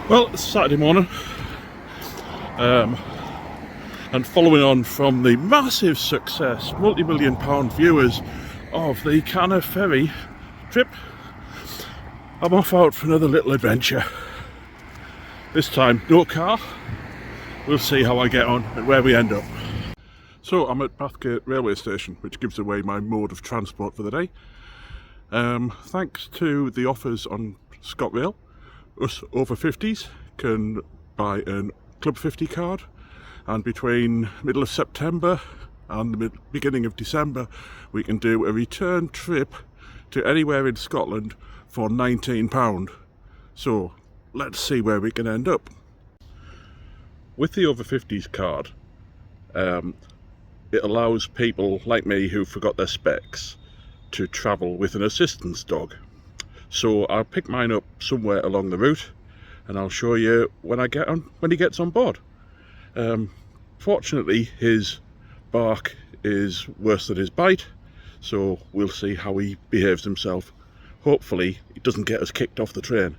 Well, it's Saturday morning, and following on from the massive success, multi-million pound viewers of the Canner ferry trip, I'm off out for another little adventure. This time, no car. We'll see how I get on and where we end up. So I'm at Bathgate railway station, which gives away my mode of transport for the day. Thanks to the offers on ScotRail, us over 50s can buy a Club 50 card, and between middle of September and the beginning of December we can do a return trip to anywhere in Scotland for £19. So let's see where we can end up. With the over 50s card, it allows people like me who forgot their specs to travel with an assistance dog. So I'll pick mine up somewhere along the route and I'll show you when he gets on board. Fortunately, his bark is worse than his bite, so we'll see how he behaves himself. Hopefully he doesn't get us kicked off the train.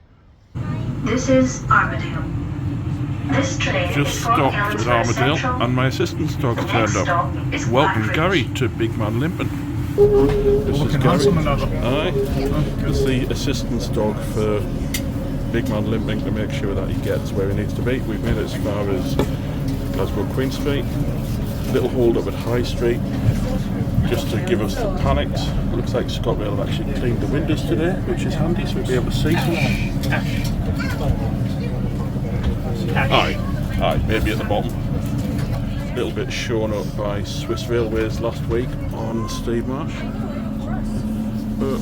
This is Armadale. This train Just stopped at Armadale and my assistance dog's turned up. Welcome Gary to Big Man Limping. This is Gary. Aye, it's the assistance dog for Big Man Limping to make sure that he gets where he needs to be. We've made it as far as Glasgow Queen Street, little hold up at High Street, just to give us the panics. Looks like ScotRail have actually cleaned the windows today, which is handy, so we'll be able to see some. Aye, maybe at the bottom. A little bit shown up by Swiss Railways last week on Steve Marsh. But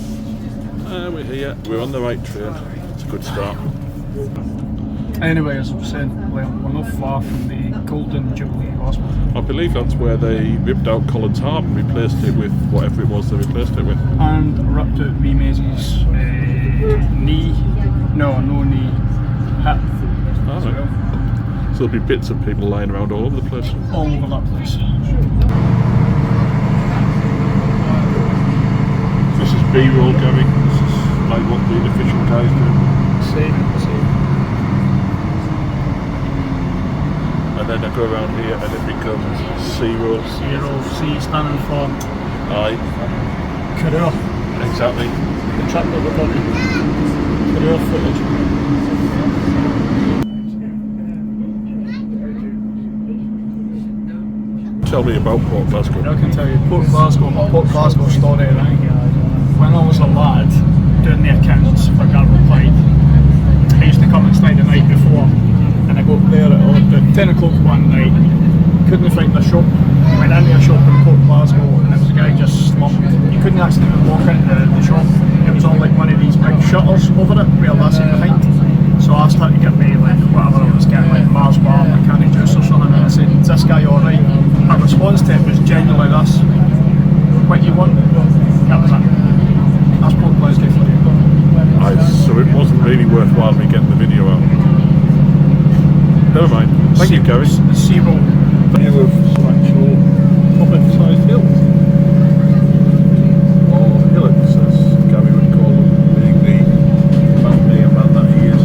we're here, we're on the right train. It's a good start. Anyway, as I've said, well, we're not far from the Golden Jubilee Hospital. I believe that's where they ripped out Collins Harp and replaced it with whatever it was they replaced it with. And ripped out wee Maisie's knee, no knee, hip. Oh, right. So there'll be bits of people lying around all over the place. All over that place. This is B-roll, Gary. This is like what the official guys do. Same. And then I go around here and it becomes C-roll. C-roll, C standing for Aye. career. Exactly. The track that we're on. Career footage. Tell me about Port Glasgow. I can tell you, Port Glasgow story, right? When I was a lad doing the accounts for Garble Clyde, I used to come inside the night before and I go up there at 10 o'clock one night, couldn't find a shop, went into a shop in Port Glasgow and there was a guy just slumped. You couldn't actually even walk into the shop, it was on like one of these big shutters over it, where that's in behind. So I asked her to get me like whatever I was getting, like Mars bar, a candy juice or something, and I said, is this guy alright? Her response to it was genuinely this: what you want? That was it. That's Port Glasgow for you. Aye, so it wasn't really worthwhile me getting the video out. Never mind. Thank you, Gary. Zero view of some actual public-sized hills. Or hillocks, as Gary would call them, being the mountaineer man that he is.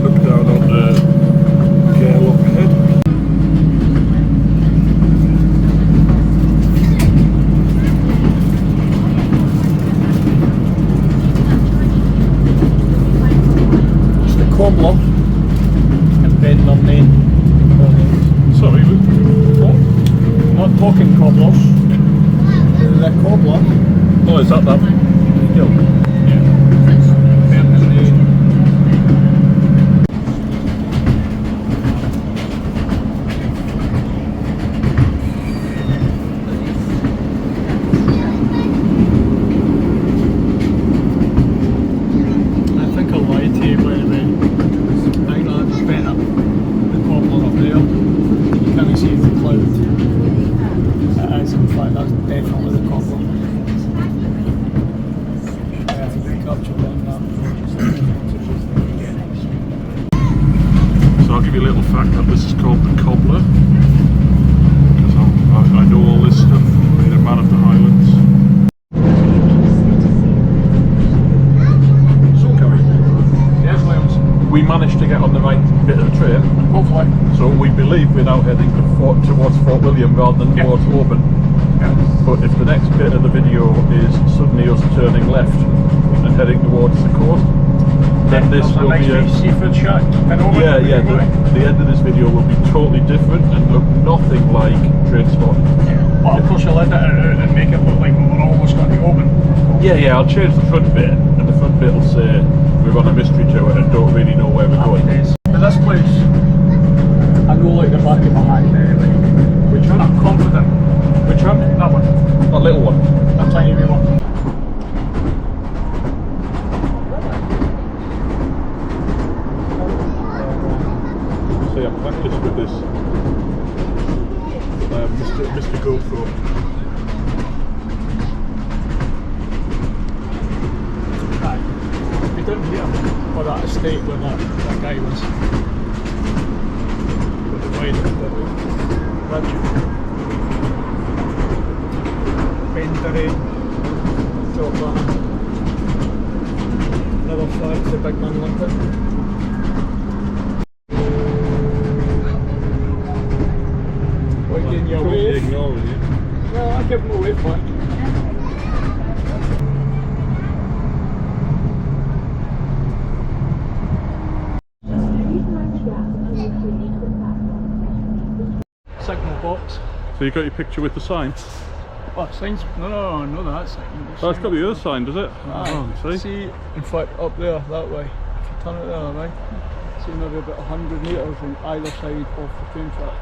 Look down on the Gairloch Head. It's the Cobbler and Ben Nunmain. Sorry, what? Not talking cobblers. The Cobbler. Oh, is that hill? Yeah. Ben Nunmain. I think I lied to you, by the way. I think that's better. The Cobbler up there. You can't see the cloud. It is, in fact, that's definitely the Cobbler. we managed to get on the right bit of the train. Hopefully. So we believe we're now heading towards Fort William rather than towards Auburn. Yeah. But if the next bit of the video is suddenly us turning left and heading towards the coast, then this There's a will nice be a... wee seafood shack. And over Yeah, there, yeah, anyway. the end of this video will be totally different and look nothing like Train Spotting. Well, of course, you'll edit it out and make it look like we're almost going to Oban. Yeah, I'll change the front bit, and the front bit will say we're on a mystery tour and don't really know where we're going. But this place, I know like the back of my hand anyway. Which one? I'm confident. Which one? That one. A little one. That tiny wee one. See, I'm practiced with this. Mr. GoPro. Aye. Be down here for that estate where that guy was. With the wide ridge. Benderry. Top that. Another flag, the big man London. What are you getting your way? Ignoring you. No, I give him a wave back. Signal box. So you got your picture with the sign? Oh, signs. No, that sign. Oh, it's got the other sign, does it? Oh, See, in fact, up there, that way. If you turn it the other way, see maybe about 100 metres on either side of the train track.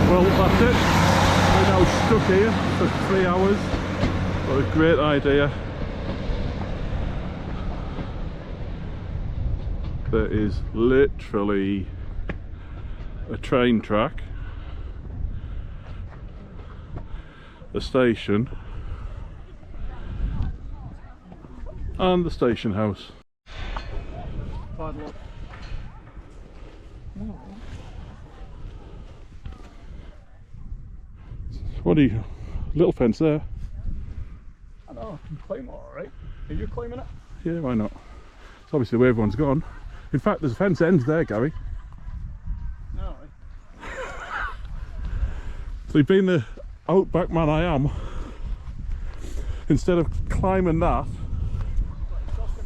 Well, that's it. We're now stuck here for 3 hours. What a great idea. There is literally a train track, a station, and the station house. Bad luck. What are you? Little fence there. I know, I can climb it alright. Are you climbing it? Yeah, why not? It's obviously where everyone's gone. In fact, there's a fence ends there, Gary. No. So being the outback man I am, instead of climbing that,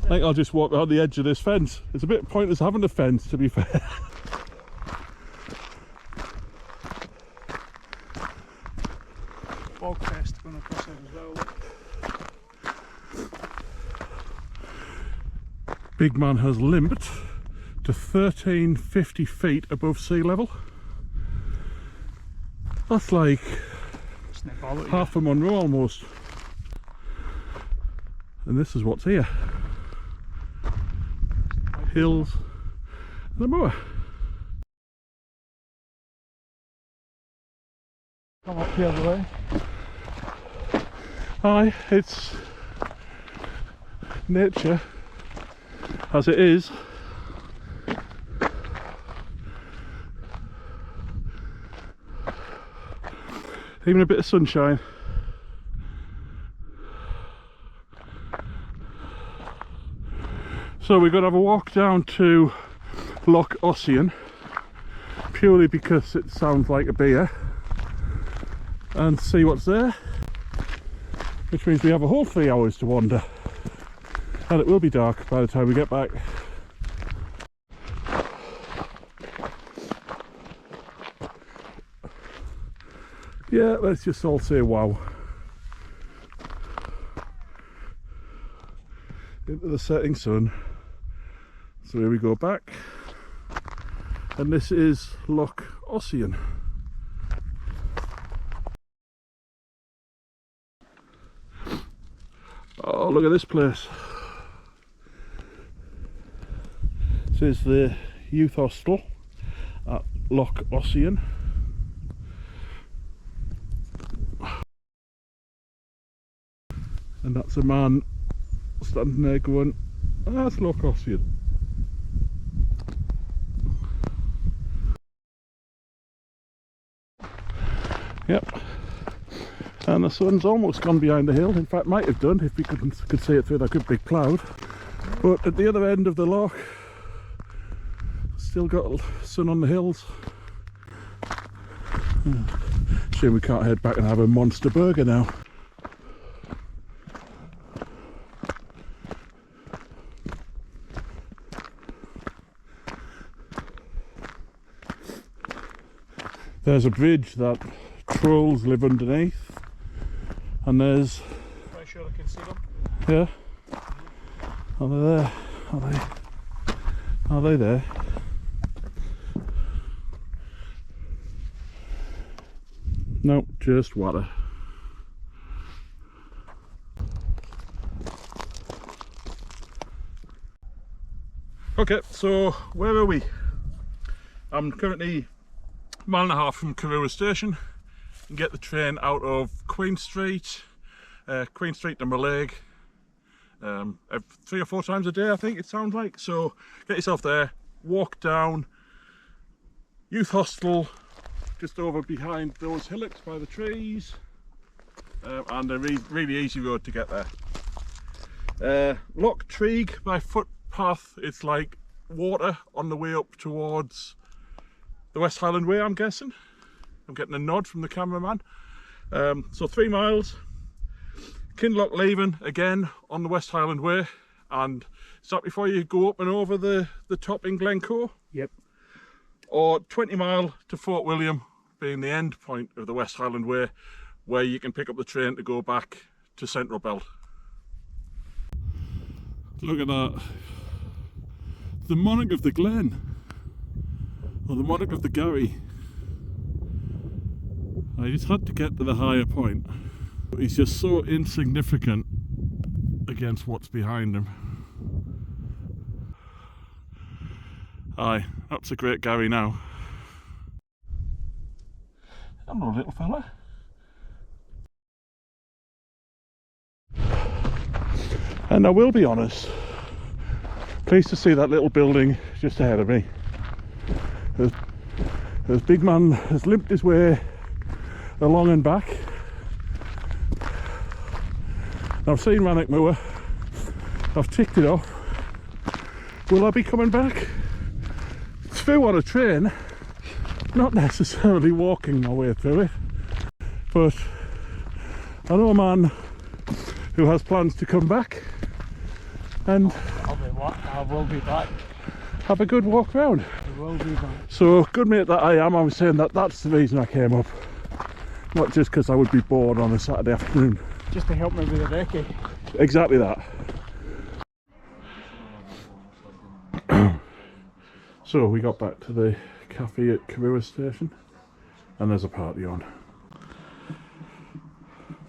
I think I'll just walk around the edge of this fence. It's a bit pointless having a fence, to be fair. Bogfest going across it as well. Big man has limped to 1350 feet above sea level. That's like half a Monroe almost. And this is what's here. Hills and a moor. Come up here the way. Aye, it's nature as it is. Even a bit of sunshine. So we're going to have a walk down to Loch Ossian, purely because it sounds like a beer, and see what's there, which means we have a whole 3 hours to wander, and it will be dark by the time we get back. Yeah, let's just all say wow. Into the setting sun. So here we go back, and this is Loch Ossian. Oh, look at this place. This is the youth hostel at Loch Ossian. And that's a man standing there going, "Ah, that's Loch Ossian." Yep. And the sun's almost gone behind the hill. In fact, might have done if we could see it through that good big cloud. But at the other end of the loch, still got sun on the hills. Shame we can't head back and have a monster burger now. There's a bridge that trolls live underneath, and there's... Quite sure I can see them. Yeah. Are they there? Are they there? Nope, just water. Okay, so where are we? I'm currently a mile and a half from Kirua Station and get the train out of Queen Street to Mallaig 3 or 4 times a day, I think it sounds like. So get yourself there, walk down Youth Hostel just over behind those hillocks by the trees, and a really easy road to get there. Loch Treig by footpath, it's like water on the way up towards the West Highland Way, I'm guessing. I'm getting a nod from the cameraman. So 3 miles. Kinloch Leven again on the West Highland Way, and is that before you go up and over the top in Glencoe? Yep. Or 20 mile to Fort William, being the end point of the West Highland Way, where you can pick up the train to go back to Central Belt. Look at that. The monarch of the Glen, or the monarch of the Garry. I just had to get to the higher point. He's just so insignificant against what's behind him. Aye, that's a great Garry now. Hello, little fella. And I will be honest, pleased to see that little building just ahead of me. This big man has limped his way along and back. I've seen Rannoch Moor, I've ticked it off. Will I be coming back? Through on a train, not necessarily walking my way through it, but I know a man who has plans to come back and I will be back. have a good walk round. I will be back. So, good mate that I am, I was saying that's the reason I came up, not just because I would be bored on a Saturday afternoon. Just to help me with the recce. Exactly that. So we got back to the cafe at Kirua Station, and there's a party on.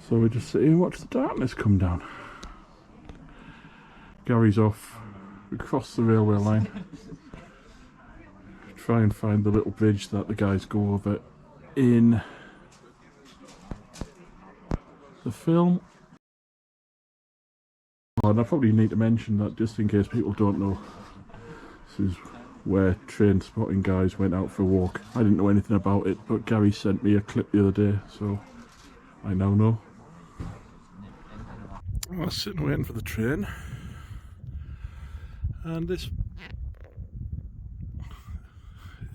So we just sit here and watch the darkness come down. Gary's off. We cross the railway line. Try and find the little bridge that the guys go over in the film. And I probably need to mention that just in case people don't know, this is where train spotting guys went out for a walk. I didn't know anything about it, but Gary sent me a clip the other day, so I now know. I was sitting waiting for the train, and this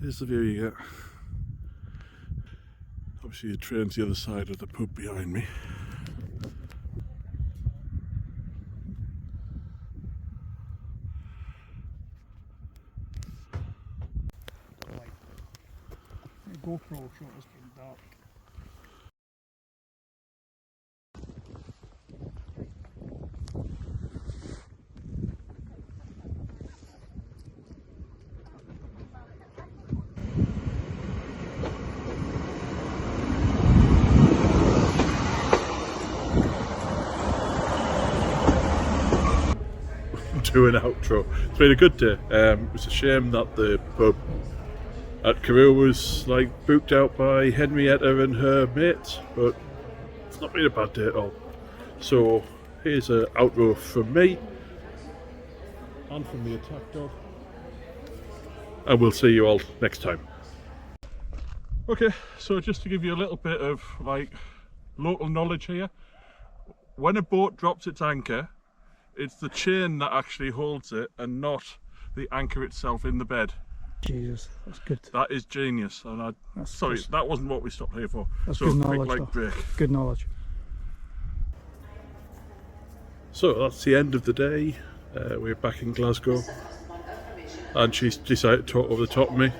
is the view you get. Obviously the train's the other side of the pub behind me. GoPro shot was getting dark. Do an outro. It's been a good day. It was a shame that the pub at Kirua was like booked out by Henrietta and her mates, but it's not been a bad day at all. So here's an outro from me and from the attack dog, and we'll see you all next time. Okay, so just to give you a little bit of like local knowledge here, when a boat drops its anchor, it's the chain that actually holds it and not the anchor itself in the bed. Jesus, that's good. That is genius, and sorry, that wasn't what we stopped here for. That's so good quick knowledge. like break. Good knowledge. So that's the end of the day. We're back in Glasgow, and she's decided to talk over the top of me.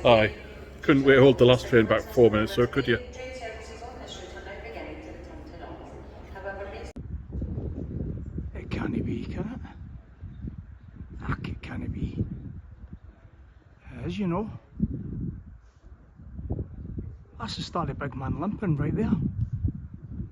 Aye, couldn't wait to hold the last train back 4 minutes, so could you? It can't be, can it? It can't be. As you know, that's the start of Big Man limping right there.